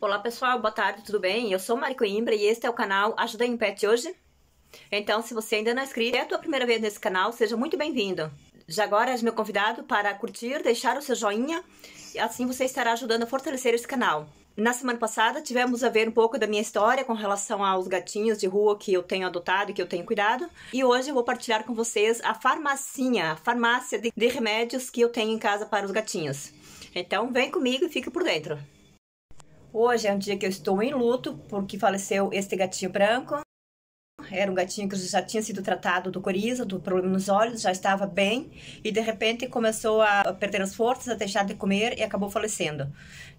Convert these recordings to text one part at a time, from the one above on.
Olá pessoal, boa tarde, tudo bem? Eu sou Mari Coimbra e este é o canal Ajuda em Pet hoje. Então, se você ainda não é inscrito, é a tua primeira vez nesse canal, seja muito bem-vindo. Já agora és meu convidado para curtir, deixar o seu joinha, e assim você estará ajudando a fortalecer esse canal. Na semana passada tivemos a ver um pouco da minha história com relação aos gatinhos de rua que eu tenho adotado e que eu tenho cuidado. E hoje eu vou partilhar com vocês a farmácia de remédios que eu tenho em casa para os gatinhos. Então vem comigo e fica por dentro. Hoje é um dia que eu estou em luto porque faleceu este gatinho branco. Era um gatinho que já tinha sido tratado do coriza, do problema nos olhos, já estava bem e de repente começou a perder as forças, a deixar de comer e acabou falecendo.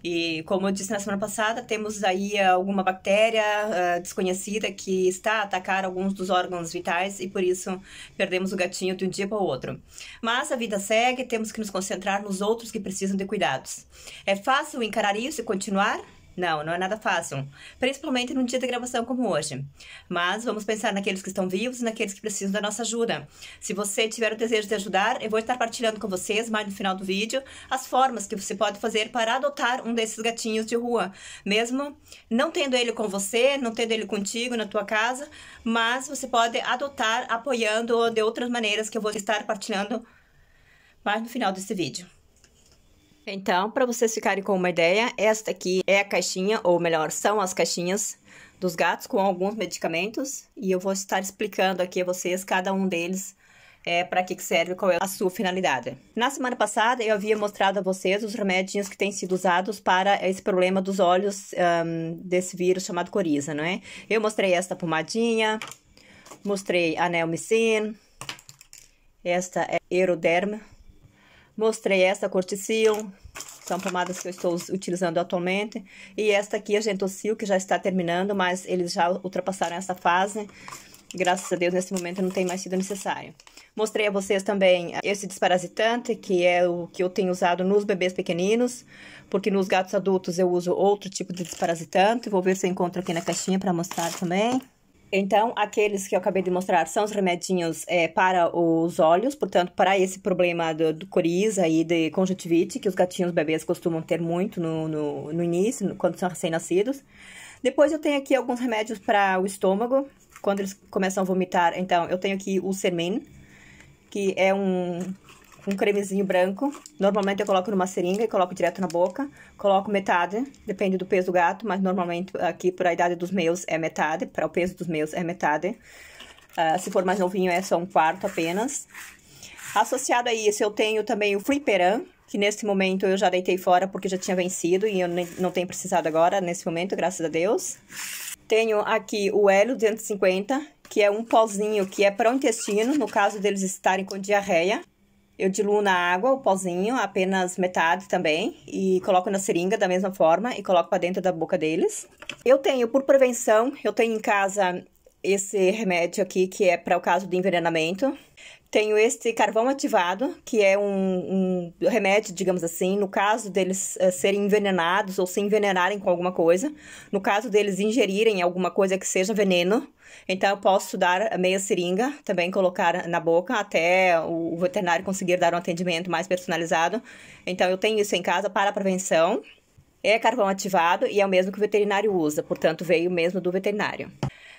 E como eu disse na semana passada, temos aí alguma bactéria desconhecida que está a atacar alguns dos órgãos vitais e por isso perdemos o gatinho de um dia para o outro. Mas a vida segue, temos que nos concentrar nos outros que precisam de cuidados. É fácil encarar isso e continuar? Não, não é nada fácil, principalmente num dia de gravação como hoje. Mas vamos pensar naqueles que estão vivos e naqueles que precisam da nossa ajuda. Se você tiver o desejo de ajudar, eu vou estar partilhando com vocês, mais no final do vídeo, as formas que você pode fazer para adotar um desses gatinhos de rua. Mesmo não tendo ele com você, não tendo ele contigo na tua casa, mas você pode adotar apoiando de outras maneiras que eu vou estar partilhando mais no final desse vídeo. Então, para vocês ficarem com uma ideia, esta aqui é a caixinha, ou melhor, são as caixinhas dos gatos com alguns medicamentos. E eu vou estar explicando aqui a vocês, cada um deles, para que serve, qual é a sua finalidade. Na semana passada, eu havia mostrado a vocês os remédios que têm sido usados para esse problema dos olhos desse vírus chamado coriza, não é? Eu mostrei esta pomadinha, mostrei a Neomycin, esta é Aeroderm. Mostrei esta Corticil, são pomadas que eu estou utilizando atualmente. E esta aqui, a Gentosil, que já está terminando, mas eles já ultrapassaram essa fase. Graças a Deus, nesse momento não tem mais sido necessário. Mostrei a vocês também esse desparasitante, que é o que eu tenho usado nos bebês pequeninos. Porque nos gatos adultos eu uso outro tipo de desparasitante. Vou ver se eu encontro aqui na caixinha para mostrar também. Então, aqueles que eu acabei de mostrar são os remedinhos para os olhos, portanto, para esse problema do coriza e de conjuntivite, que os gatinhos bebês costumam ter muito no início, quando são recém-nascidos. Depois eu tenho aqui alguns remédios para o estômago, quando eles começam a vomitar. Então, eu tenho aqui o Sermin, que é um cremezinho branco. Normalmente eu coloco numa seringa e coloco direto na boca. Coloco metade, depende do peso do gato, mas normalmente aqui para a idade dos meus é metade, para o peso dos meus é metade. Se for mais novinho é só um quarto apenas. Associado a isso eu tenho também o Fliperam, que nesse momento eu já deitei fora porque já tinha vencido e eu não tenho precisado agora nesse momento, graças a Deus. Tenho aqui o Hélio 250, que é um pozinho que é para o intestino, no caso deles estarem com diarreia. Eu diluo na água o pozinho, apenas metade também, e coloco na seringa da mesma forma e coloco para dentro da boca deles. Eu tenho, por prevenção, eu tenho em casa esse remédio aqui, que é para o caso de envenenamento. Tenho este carvão ativado, que é um remédio, digamos assim, no caso deles serem envenenados ou se envenenarem com alguma coisa. No caso deles ingerirem alguma coisa que seja veneno. Então, eu posso dar meia seringa, também colocar na boca, até o veterinário conseguir dar um atendimento mais personalizado. Então, eu tenho isso em casa para prevenção. É carvão ativado e é o mesmo que o veterinário usa, portanto, veio mesmo do veterinário.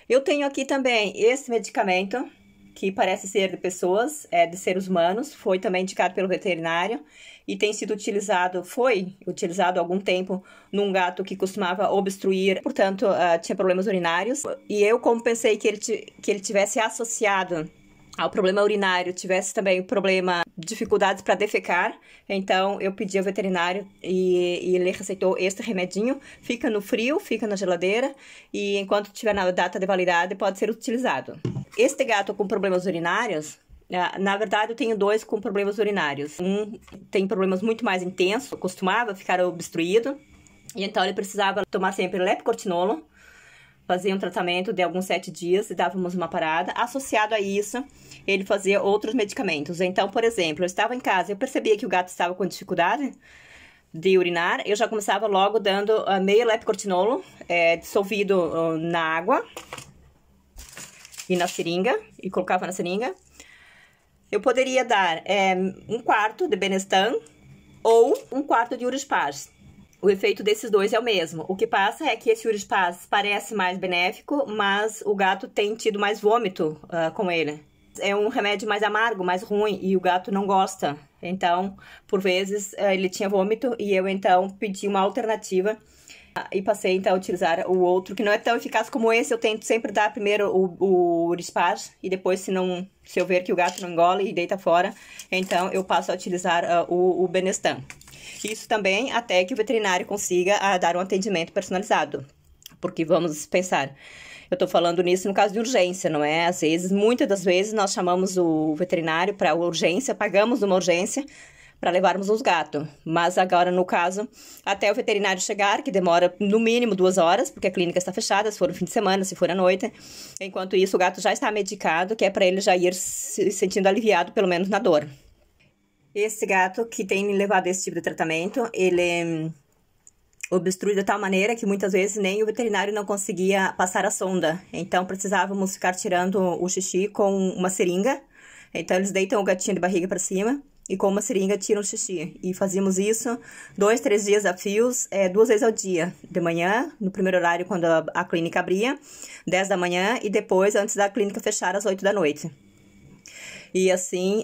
Eu tenho aqui também esse medicamento, que parece ser de pessoas, de seres humanos, foi também indicado pelo veterinário e tem sido utilizado, foi utilizado há algum tempo num gato que costumava obstruir, portanto, tinha problemas urinários. E eu, como pensei que ele tivesse associado ao problema urinário, tivesse também o problema dificuldades para defecar, então eu pedi ao veterinário e ele receitou este remedinho, fica no frio, fica na geladeira e enquanto tiver na data de validade pode ser utilizado. Este gato com problemas urinários, na verdade eu tenho dois com problemas urinários. Um tem problemas muito mais intensos, costumava ficar obstruído e então ele precisava tomar sempre lepcortinolo. Fazia um tratamento de alguns 7 dias e dávamos uma parada. Associado a isso, ele fazia outros medicamentos. Então, por exemplo, eu estava em casa, eu percebia que o gato estava com dificuldade de urinar, eu já começava logo dando meio lepcortinolo dissolvido na água e na seringa, e colocava na seringa. Eu poderia dar um quarto de Benestan ou um quarto de Urospaz. o efeito desses dois é o mesmo. O que passa é que esse Urispaz parece mais benéfico, mas o gato tem tido mais vômito com ele. É um remédio mais amargo, mais ruim, e o gato não gosta. Então, por vezes, ele tinha vômito e eu, então, pedi uma alternativa e passei, então, a utilizar o outro, que não é tão eficaz como esse. Eu tento sempre dar primeiro o Urispaz e depois, se eu ver que o gato não engole e deita fora, então eu passo a utilizar o Benestan. Isso também até que o veterinário consiga dar um atendimento personalizado. Porque vamos pensar, eu tô falando nisso no caso de urgência, não é? Às vezes, muitas das vezes, nós chamamos o veterinário para urgência, pagamos uma urgência para levarmos os gatos. Mas agora, no caso, até o veterinário chegar, que demora no mínimo 2 horas, porque a clínica está fechada, se for no fim de semana, se for à noite. Enquanto isso, o gato já está medicado, que é para ele já ir se sentindo aliviado, pelo menos na dor. Esse gato que tem levado esse tipo de tratamento, ele obstrui de tal maneira que muitas vezes nem o veterinário não conseguia passar a sonda. Então, precisávamos ficar tirando o xixi com uma seringa. Então, eles deitam o gatinho de barriga para cima e com uma seringa tiram o xixi. E fazíamos isso 2, 3 dias a fios, 2 vezes ao dia. De manhã, no primeiro horário, quando a clínica abria, 10 da manhã, e depois, antes da clínica fechar, às 8 da noite. E assim,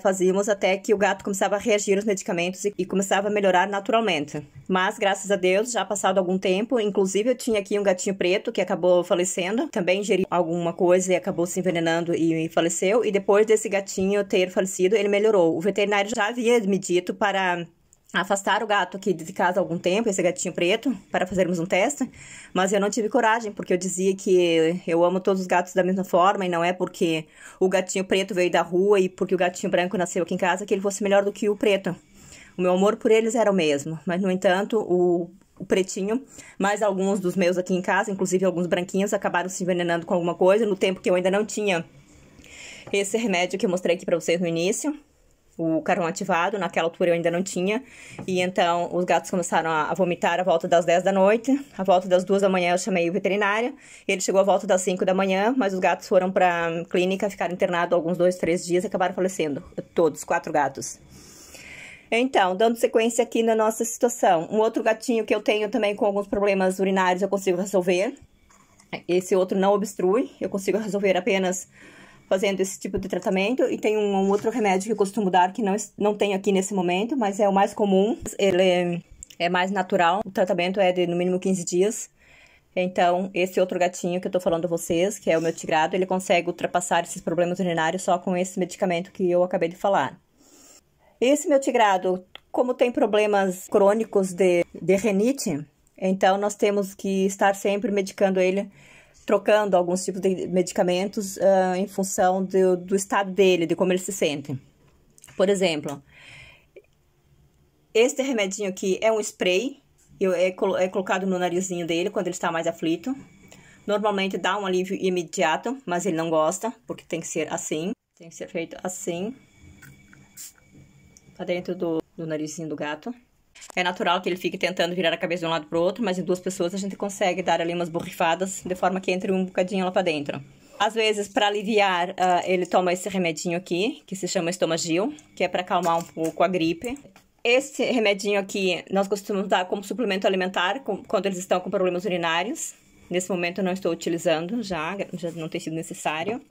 fazíamos até que o gato começava a reagir aos medicamentos e começava a melhorar naturalmente. Mas, graças a Deus, já passado algum tempo, inclusive eu tinha aqui um gatinho preto que acabou falecendo. Também ingeriu alguma coisa e acabou se envenenando e faleceu. E depois desse gatinho ter falecido, ele melhorou. O veterinário já havia me dito para afastar o gato aqui de casa há algum tempo, esse gatinho preto, para fazermos um teste, mas eu não tive coragem, porque eu dizia que eu amo todos os gatos da mesma forma, e não é porque o gatinho preto veio da rua e porque o gatinho branco nasceu aqui em casa que ele fosse melhor do que o preto. O meu amor por eles era o mesmo, mas, no entanto, o pretinho, mais alguns dos meus aqui em casa, inclusive alguns branquinhos, acabaram se envenenando com alguma coisa, no tempo que eu ainda não tinha esse remédio que eu mostrei aqui para vocês no início. O carvão ativado, naquela altura eu ainda não tinha. E então, os gatos começaram a vomitar à volta das 10 da noite. À volta das 2 da manhã eu chamei o veterinário. Ele chegou à volta das 5 da manhã, mas os gatos foram para a clínica, ficaram internados alguns 2, 3 dias e acabaram falecendo. Todos, 4 gatos. Então, dando sequência aqui na nossa situação. Um outro gatinho que eu tenho também com alguns problemas urinários eu consigo resolver. Esse outro não obstrui, eu consigo resolver apenas fazendo esse tipo de tratamento. E tem um outro remédio que eu costumo dar, que não tenho aqui nesse momento, mas é o mais comum. Ele é mais natural, o tratamento é de no mínimo 15 dias. Então, esse outro gatinho que eu tô falando a vocês, que é o meu tigrado, ele consegue ultrapassar esses problemas urinários só com esse medicamento que eu acabei de falar. Esse meu tigrado, como tem problemas crônicos de renite, então nós temos que estar sempre medicando ele, trocando alguns tipos de medicamentos em função do estado dele, de como ele se sente. Por exemplo, este remedinho aqui é um spray, é colocado no narizinho dele quando ele está mais aflito. Normalmente dá um alívio imediato, mas ele não gosta, porque tem que ser assim, tem que ser feito assim, para dentro do narizinho do gato. É natural que ele fique tentando virar a cabeça de um lado para o outro, mas em 2 pessoas a gente consegue dar ali umas borrifadas, de forma que entre um bocadinho lá para dentro. Às vezes, para aliviar, ele toma esse remedinho aqui, que se chama Estomagil, que é para acalmar um pouco a gripe. Esse remedinho aqui, nós costumamos dar como suplemento alimentar, quando eles estão com problemas urinários. Nesse momento eu não estou utilizando, já não tem sido necessário.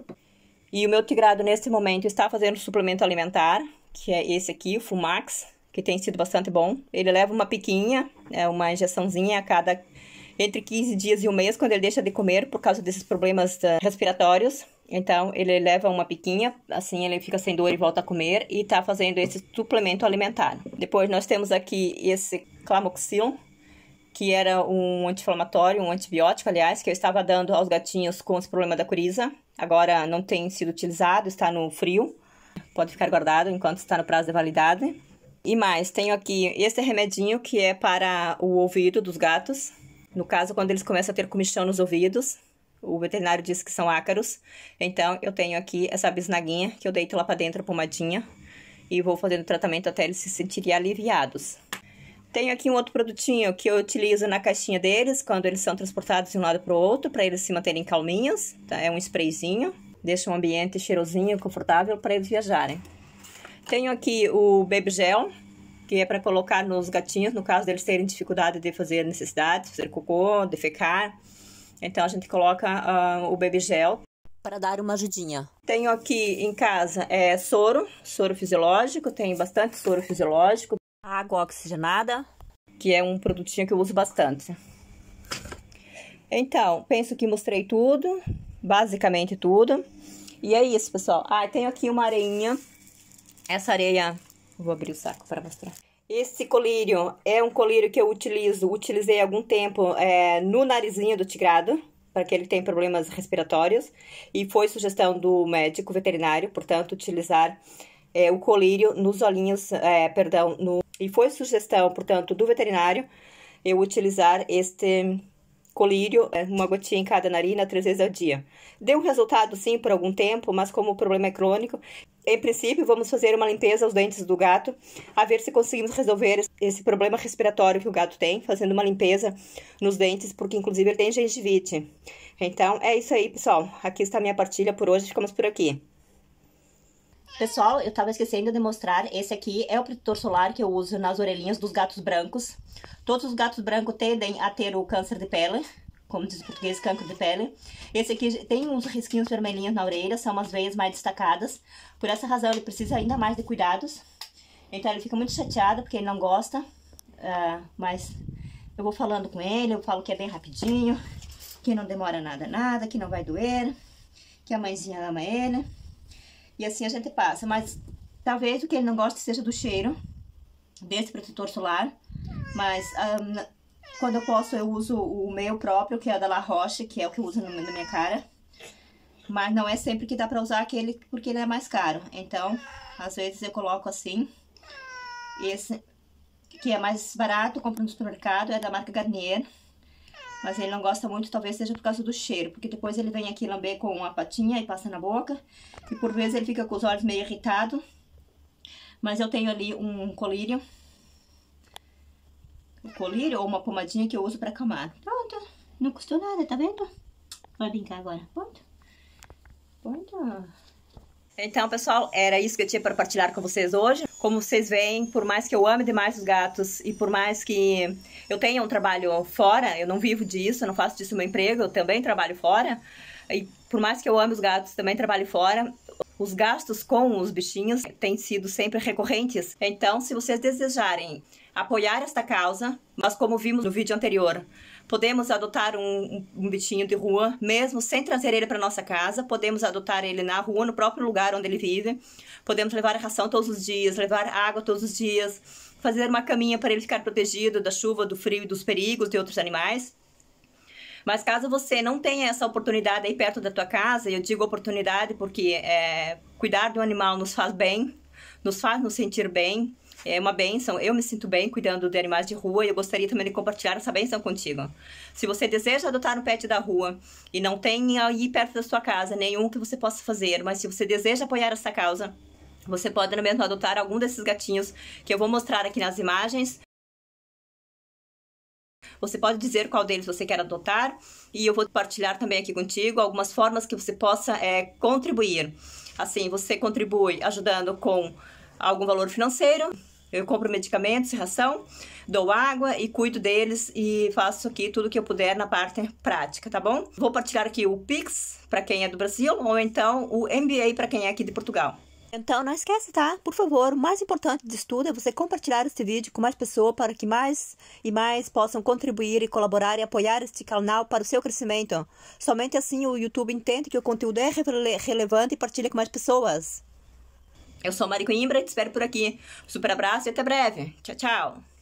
E o meu tigrado, nesse momento, está fazendo suplemento alimentar, que é esse aqui, o Fumax, que tem sido bastante bom. Ele leva uma piquinha, uma injeçãozinha a cada entre 15 dias e um mês, quando ele deixa de comer por causa desses problemas respiratórios. Então, ele leva uma piquinha, assim ele fica sem dor e volta a comer, e tá fazendo esse suplemento alimentar. Depois nós temos aqui esse Clamoxil, que era um anti-inflamatório, um antibiótico, aliás, que eu estava dando aos gatinhos com esse problema da coriza. Agora não tem sido utilizado, está no frio, pode ficar guardado enquanto está no prazo de validade. E mais, tenho aqui esse remedinho que é para o ouvido dos gatos. No caso, quando eles começam a ter comichão nos ouvidos, o veterinário diz que são ácaros. Então, eu tenho aqui essa bisnaguinha que eu deito lá para dentro, a pomadinha, e vou fazendo tratamento até eles se sentirem aliviados. Tenho aqui um outro produtinho que eu utilizo na caixinha deles, quando eles são transportados de um lado para o outro, para eles se manterem calminhos. Tá? É um sprayzinho, deixa um ambiente cheirosinho, confortável para eles viajarem. Tenho aqui o Baby Gel, que é para colocar nos gatinhos, no caso deles terem dificuldade de fazer necessidades, fazer cocô, defecar. Então a gente coloca o baby gel para dar uma ajudinha. Tenho aqui em casa soro fisiológico, tem bastante soro fisiológico. Água oxigenada, que é um produtinho que eu uso bastante. Então, penso que mostrei tudo, basicamente tudo. E é isso, pessoal. Tenho aqui uma areinha. Essa areia, vou abrir o saco para mostrar. Esse colírio é um colírio que eu utilizei há algum tempo no narizinho do tigrado, para que ele tenha problemas respiratórios. E foi sugestão do médico veterinário, portanto, utilizar o colírio nos olhinhos, E foi sugestão, portanto, do veterinário, eu utilizar este colírio, uma gotinha em cada narina, 3 vezes ao dia. Deu um resultado, sim, por algum tempo, mas como o problema é crônico, em princípio, vamos fazer uma limpeza aos dentes do gato, a ver se conseguimos resolver esse problema respiratório que o gato tem, fazendo uma limpeza nos dentes, porque inclusive ele tem gengivite. Então, é isso aí, pessoal. Aqui está a minha partilha por hoje, ficamos por aqui. Pessoal, eu tava esquecendo de mostrar, esse aqui é o protetor solar que eu uso nas orelhinhas dos gatos brancos. Todos os gatos brancos tendem a ter o câncer de pele, como diz o português, cancro de pele. Esse aqui tem uns risquinhos vermelhinhos na orelha, são umas veias mais destacadas. Por essa razão ele precisa ainda mais de cuidados. Então ele fica muito chateado porque ele não gosta, mas eu vou falando com ele, eu falo que é bem rapidinho, que não demora nada, que não vai doer, que a mãezinha ama ele. E assim a gente passa, mas talvez o que ele não goste seja do cheiro desse protetor solar. Mas quando eu posso eu uso o meu próprio, que é da La Roche, que é o que eu uso na minha cara. Mas não é sempre que dá pra usar aquele, porque ele é mais caro. Então, às vezes eu coloco assim. Esse, que é mais barato, compro no supermercado, é da marca Garnier. Mas ele não gosta muito, talvez seja por causa do cheiro. Porque depois ele vem aqui lamber com uma patinha e passa na boca. E por vezes ele fica com os olhos meio irritados. Mas eu tenho ali um colírio. Um colírio ou uma pomadinha que eu uso pra acalmar. Pronto, não custou nada, tá vendo? Vai brincar agora, pronto. Pronto. Então, pessoal, era isso que eu tinha para partilhar com vocês hoje. Como vocês veem, por mais que eu ame demais os gatos e por mais que eu tenha um trabalho fora, eu não vivo disso, eu não faço disso meu emprego, eu também trabalho fora. E por mais que eu ame os gatos, também trabalho fora. Os gastos com os bichinhos têm sido sempre recorrentes. Então, se vocês desejarem apoiar esta causa, mas como vimos no vídeo anterior, podemos adotar um bichinho de rua, mesmo sem trazer ele para nossa casa. Podemos adotar ele na rua, no próprio lugar onde ele vive. Podemos levar a ração todos os dias, levar água todos os dias, fazer uma caminha para ele ficar protegido da chuva, do frio e dos perigos de outros animais. Mas caso você não tenha essa oportunidade aí perto da tua casa, eu digo oportunidade porque cuidar de um animal nos faz bem, nos faz nos sentir bem. É uma bênção, eu me sinto bem cuidando de animais de rua e eu gostaria também de compartilhar essa bênção contigo. Se você deseja adotar um pet da rua e não tem aí perto da sua casa nenhum que você possa fazer, mas se você deseja apoiar essa causa, você pode mesmo adotar algum desses gatinhos que eu vou mostrar aqui nas imagens. Você pode dizer qual deles você quer adotar e eu vou partilhar também aqui contigo algumas formas que você possa contribuir. Assim, você contribui ajudando com algum valor financeiro. Eu compro medicamentos, ração, dou água e cuido deles e faço aqui tudo que eu puder na parte prática, tá bom? Vou partilhar aqui o Pix para quem é do Brasil ou então o MBA para quem é aqui de Portugal. Então não esquece, tá? Por favor, o mais importante disso tudo é você compartilhar este vídeo com mais pessoas para que mais e mais possam contribuir e colaborar e apoiar este canal para o seu crescimento. Somente assim o YouTube entende que o conteúdo é relevante e partilha com mais pessoas. Eu sou Mari Coimbra e te espero por aqui. Super abraço e até breve. Tchau, tchau.